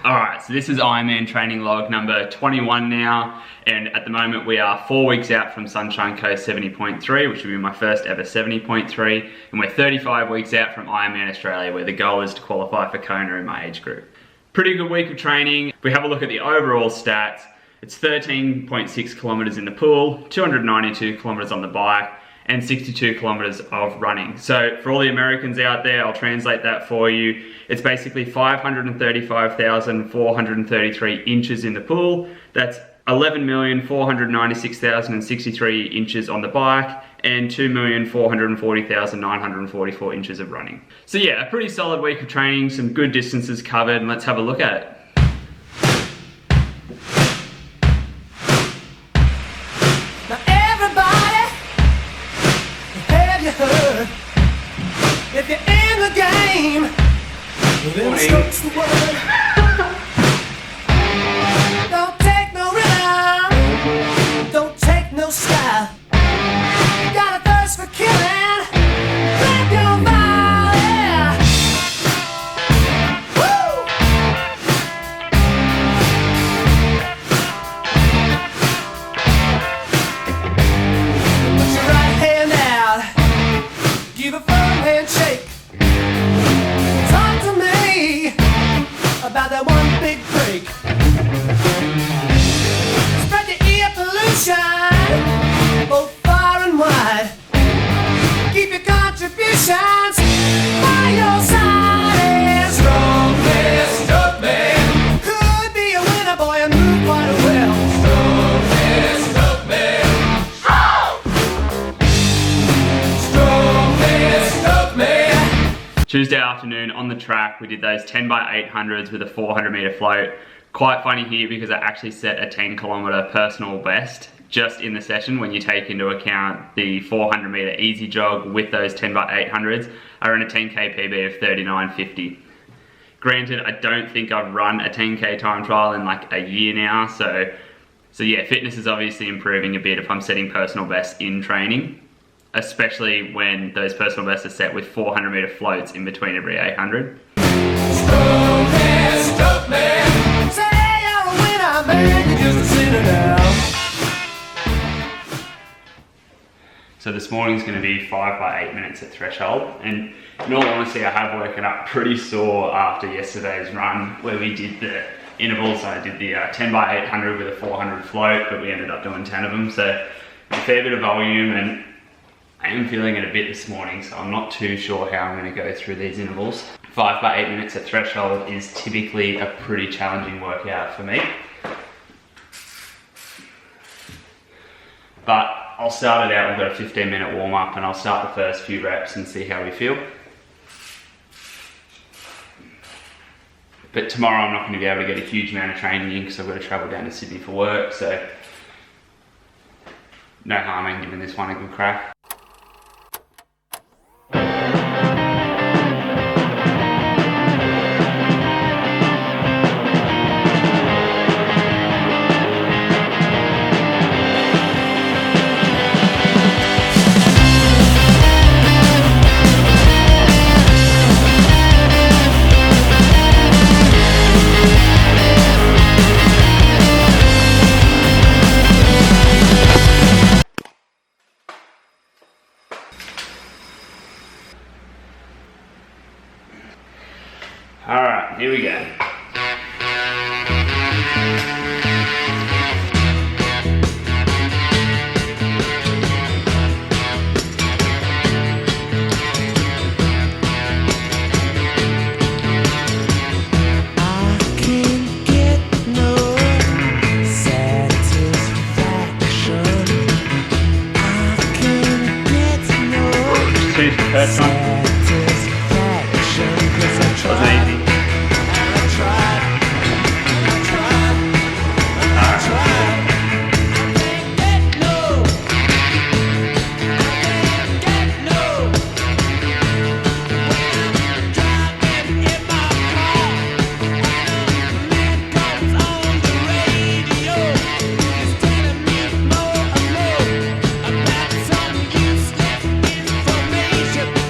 Alright, so this is Ironman training log number 21 now, and at the moment we are 4 weeks out from Sunshine Coast 70.3, which will be my first ever 70.3, and we're 35 weeks out from Ironman Australia, where the goal is to qualify for Kona in my age group. Pretty good week of training. If we have a look at the overall stats, it's 13.6 kilometers in the pool, 292 kilometers on the bike, and 62 kilometers of running. So for all the Americans out there, I'll translate that for you. It's basically 535,433 inches in the pool. That's 11,496,063 inches on the bike and 2,440,944 inches of running. So yeah, a pretty solid week of training, some good distances covered, and let's have a look at it. If you're in the game, then starts the word. Don't take no rhythm, don't take no style. You got a thirst for killing, grab your body. Woo! Put your right hand out, give a firm handshake. Talk to me about that one big break. Spread the ear pollution both far and wide. Keep your contributions by your side. Strongest of men could be a winner, boy, and move quite well. Strongest of men. Strongest of men. Tuesday afternoon on the track, we did those 10x800s with a 400 meter float. Quite funny here because I actually set a 10 kilometer personal best just in the session. When you take into account the 400 meter easy jog with those 10x800s, I ran a 10k PB of 39.50. Granted, I don't think I've run a 10k time trial in like a year now, so yeah, fitness is obviously improving a bit if I'm setting personal bests in training, especially when those personal bests are set with 400 meter floats in between every 800. Strongest of men. Say you're a winner, man, you're just a sinner now. So this morning's going to be 5x8 minutes at threshold, and in all honesty I have woken up pretty sore after yesterday's run where we did the intervals. I did the 10x800 with a 400 float, but we ended up doing 10 of them, so a fair bit of volume, and I am feeling it a bit this morning, so I'm not too sure how I'm going to go through these intervals. 5x8 minutes at threshold is typically a pretty challenging workout for me. But I'll start it out, we've got a 15-minute warm-up, and I'll start the first few reps and see how we feel. But tomorrow I'm not going to be able to get a huge amount of training in because I've got to travel down to Sydney for work, so no harm in giving this one a good crack. Alright, here we go. First one. Wasn't easy.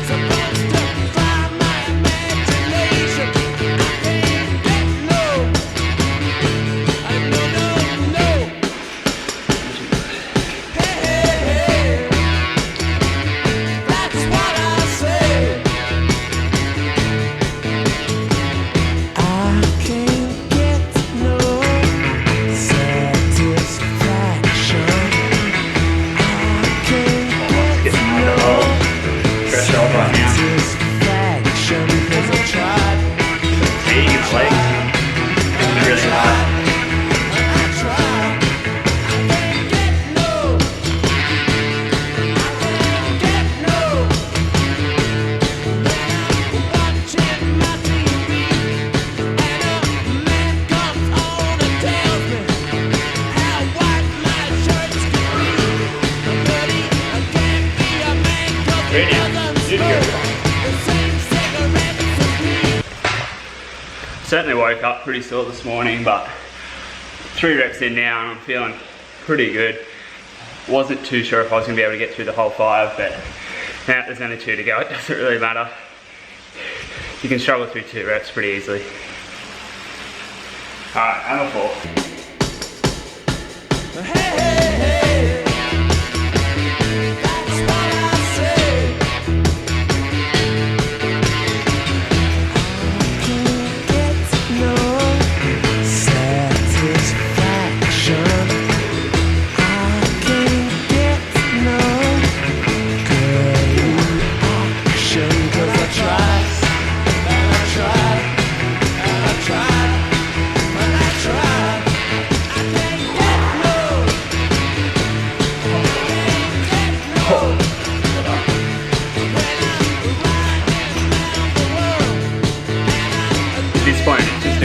Some Certainly woke up pretty sore this morning, but 3 reps in now and I'm feeling pretty good. Wasn't too sure if I was going to be able to get through the whole 5, but now there's only 2 to go. It doesn't really matter. You can struggle through 2 reps pretty easily. Alright, I'm a 4.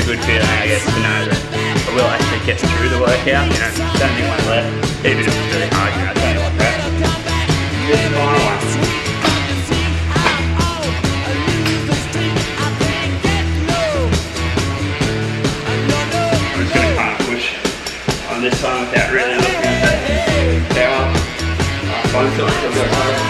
Good feeling, I guess, to know that I will actually get through the workout. You know, there's only one left, even if it's really hard. You know, I tell you what, that. This is the final one. I'm just going to kind of push on this one without really looking at the power. Last one, so I still got hard.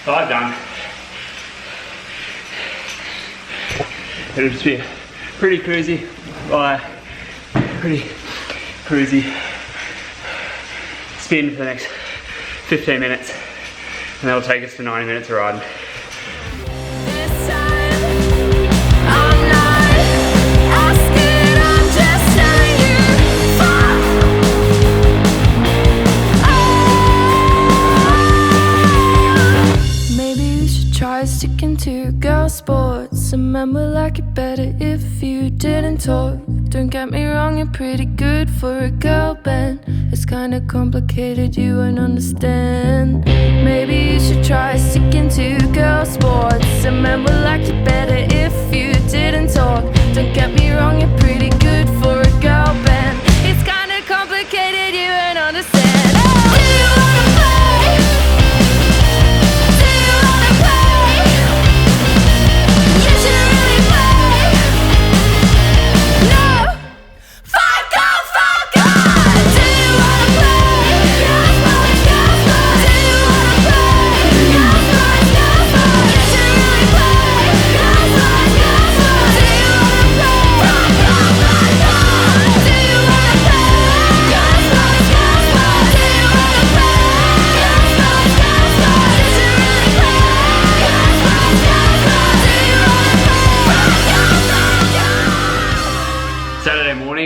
So I've done. It'll just be pretty cruisy, spin for the next 15 minutes, and that'll take us to 90 minutes of riding. Sticking to girl sports. Remember, like it better if you didn't talk. Don't get me wrong, you're pretty good for a girl band. It's kinda complicated, you won't understand. Maybe you should try sticking to girl sports. Remember, like it better if you didn't talk. Don't get me wrong, you're pretty good for a girl band. It's kinda complicated, you won't understand.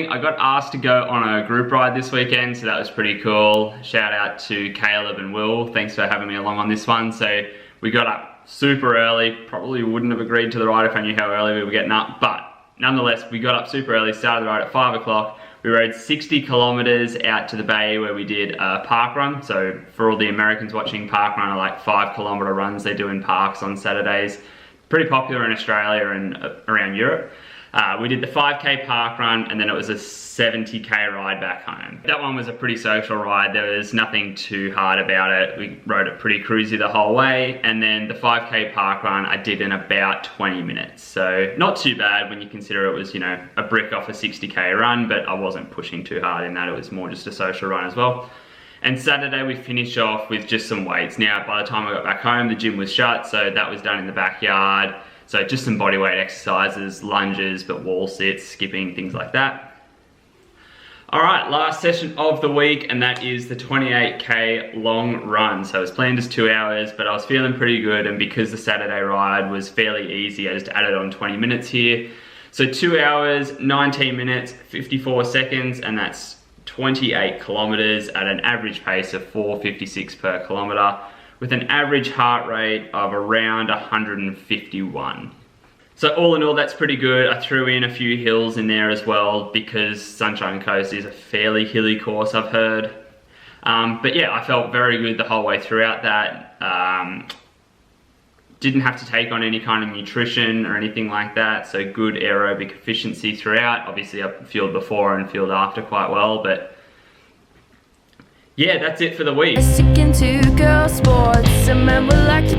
I got asked to go on a group ride this weekend, so that was pretty cool. Shout out to Caleb and Will, thanks for having me along on this one. So we got up super early, probably wouldn't have agreed to the ride if I knew how early we were getting up, but nonetheless, we got up super early, started the ride at 5 o'clock. We rode 60 kilometers out to the bay where we did a park run. So for all the Americans watching, park run are like 5 kilometer runs they do in parks on Saturdays. Pretty popular in Australia and around Europe. We did the 5K park run, and then it was a 70K ride back home. That one was a pretty social ride. There was nothing too hard about it. We rode it pretty cruisy the whole way, and then the 5K park run I did in about 20 minutes. So not too bad when you consider it was, you know, a brick off a 60K run, but I wasn't pushing too hard in that. It was more just a social run as well. And Saturday we finished off with just some weights. Now, by the time I got back home, the gym was shut, so that was done in the backyard. So just some bodyweight exercises, lunges, but wall sits, skipping, things like that. All right, last session of the week, and that is the 28K long run. So it was planned as 2 hours, but I was feeling pretty good, and because the Saturday ride was fairly easy, I just added on 20 minutes here. So 2 hours, 19 minutes, 54 seconds, and that's 28 kilometers at an average pace of 4:56 per kilometer, with an average heart rate of around 151. So all in all, that's pretty good. I threw in a few hills in there as well because Sunshine Coast is a fairly hilly course, I've heard. But yeah, I felt very good the whole way throughout that. Didn't have to take on any kind of nutrition or anything like that, so good aerobic efficiency throughout. Obviously I fueled before and fueled after quite well, but yeah, that's it for the week. Sticking to girl sports, remember like